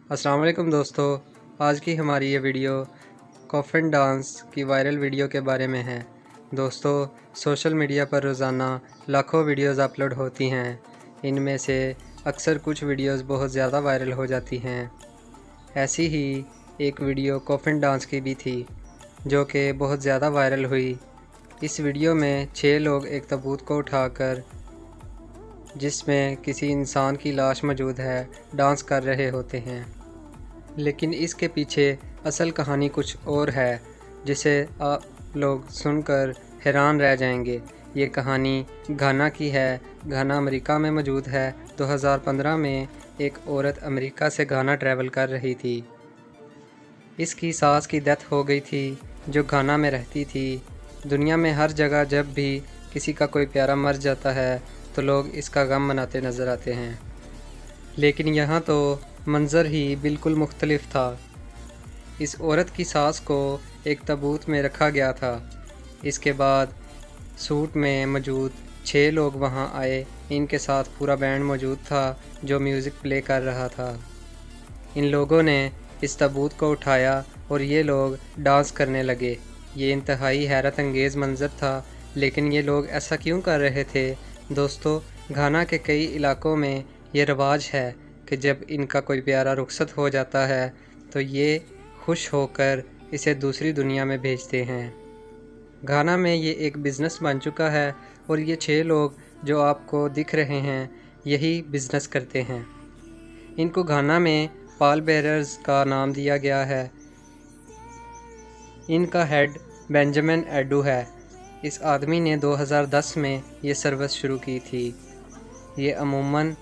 अस्सलाम वालेकुम दोस्तों, आज की हमारी ये वीडियो कॉफिन डांस की वायरल वीडियो के बारे में है। दोस्तों, सोशल मीडिया पर रोज़ाना लाखों वीडियोस अपलोड होती हैं। इनमें से अक्सर कुछ वीडियोस बहुत ज़्यादा वायरल हो जाती हैं। ऐसी ही एक वीडियो कॉफिन डांस की भी थी जो कि बहुत ज़्यादा वायरल हुई। इस वीडियो में 6 लोग एक ताबूत को उठाकर, जिसमें किसी इंसान की लाश मौजूद है, डांस कर रहे होते हैं। लेकिन इसके पीछे असल कहानी कुछ और है जिसे आप लोग सुनकर हैरान रह जाएंगे। ये कहानी घाना की है। घाना अमेरिका में मौजूद है। 2015 में एक औरत अमेरिका से घाना ट्रैवल कर रही थी। इसकी सास की डेथ हो गई थी जो घाना में रहती थी। दुनिया में हर जगह जब भी किसी का कोई प्यारा मर जाता है तो लोग इसका गम मनाते नज़र आते हैं, लेकिन यहाँ तो मंज़र ही बिल्कुल मुख्तलिफ था। इस औरत की सास को एक ताबूत में रखा गया था। इसके बाद सूट में मौजूद 6 लोग वहाँ आए। इनके साथ पूरा बैंड मौजूद था जो म्यूज़िक प्ले कर रहा था। इन लोगों ने इस ताबूत को उठाया और ये लोग डांस करने लगे। ये इंतहाई हैरत अंगेज़ मंज़र था, लेकिन ये लोग ऐसा क्यों कर रहे थे? दोस्तों, घाना के कई इलाकों में ये रवाज है कि जब इनका कोई प्यारा रुखसत हो जाता है तो ये खुश होकर इसे दूसरी दुनिया में भेजते हैं। घाना में ये एक बिज़नेस बन चुका है और ये 6 लोग जो आपको दिख रहे हैं यही बिज़नेस करते हैं। इनको घाना में पाल बेरर्स का नाम दिया गया है। इनका हेड बेंजामिन एडू है। इस आदमी ने 2010 में ये सर्विस शुरू की थी। ये अमूमन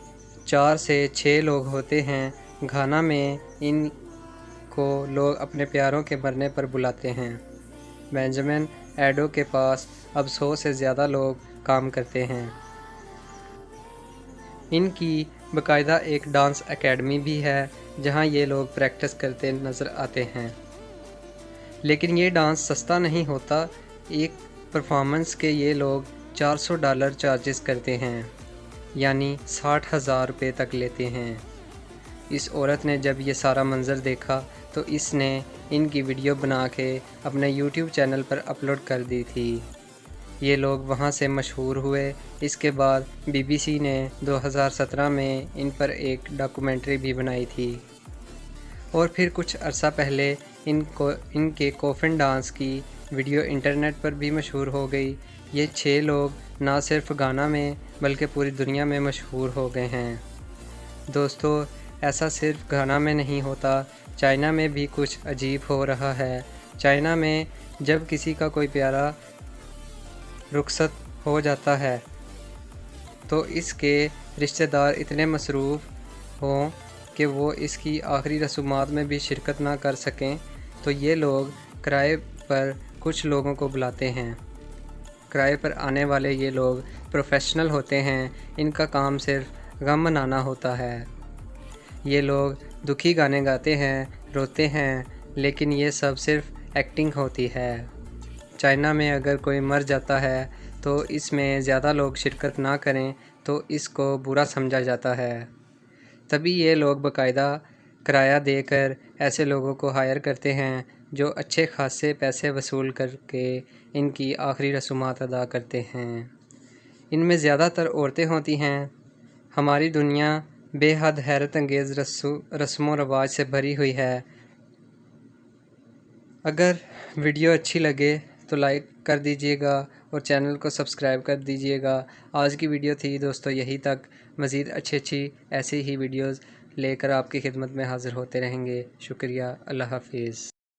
4 से 6 लोग होते हैं। घाना में इनको लोग अपने प्यारों के मरने पर बुलाते हैं। बेंजामिन एडो के पास अब 100 से ज़्यादा लोग काम करते हैं। इनकी बाकायदा एक डांस एकेडमी भी है जहां ये लोग प्रैक्टिस करते नज़र आते हैं। लेकिन ये डांस सस्ता नहीं होता। एक परफॉर्मेंस के ये लोग $400 चार्जेस करते हैं, यानी 60,000 रुपये तक लेते हैं। इस औरत ने जब ये सारा मंज़र देखा तो इसने इनकी वीडियो बना के अपने YouTube चैनल पर अपलोड कर दी थी। ये लोग वहाँ से मशहूर हुए। इसके बाद BBC ने 2017 में इन पर एक डॉक्यूमेंट्री भी बनाई थी और फिर कुछ अरसा पहले इनके कॉफिन डांस की वीडियो इंटरनेट पर भी मशहूर हो गई। ये 6 लोग ना सिर्फ गाना में बल्कि पूरी दुनिया में मशहूर हो गए हैं। दोस्तों, ऐसा सिर्फ गाना में नहीं होता, चाइना में भी कुछ अजीब हो रहा है। चाइना में जब किसी का कोई प्यारा रुखसत हो जाता है तो इसके रिश्तेदार इतने मसरूफ़ हों कि वो इसकी आखिरी रसूमात में भी शिरकत ना कर सकें तो ये लोग किराए पर कुछ लोगों को बुलाते हैं। किराए पर आने वाले ये लोग प्रोफेशनल होते हैं। इनका काम सिर्फ गम मनाना होता है। ये लोग दुखी गाने गाते हैं, रोते हैं, लेकिन ये सब सिर्फ एक्टिंग होती है। चाइना में अगर कोई मर जाता है तो इसमें ज़्यादा लोग शिरकत ना करें तो इसको बुरा समझा जाता है। तभी ये लोग बाकायदा किराया देकर ऐसे लोगों को हायर करते हैं जो अच्छे खासे पैसे वसूल करके इनकी आखिरी रसूमात अदा करते हैं। इनमें ज़्यादातर औरतें होती हैं। हमारी दुनिया बेहद हैरत अंगेज़ रस्मों रवाज से भरी हुई है। अगर वीडियो अच्छी लगे तो लाइक कर दीजिएगा और चैनल को सब्सक्राइब कर दीजिएगा। आज की वीडियो थी दोस्तों यहीं तक। मज़ीद अच्छी ऐसी ही वीडियोज़ लेकर आपकी खिदमत में हाज़िर होते रहेंगे। शुक्रिया। अल्लाह हाफिज़।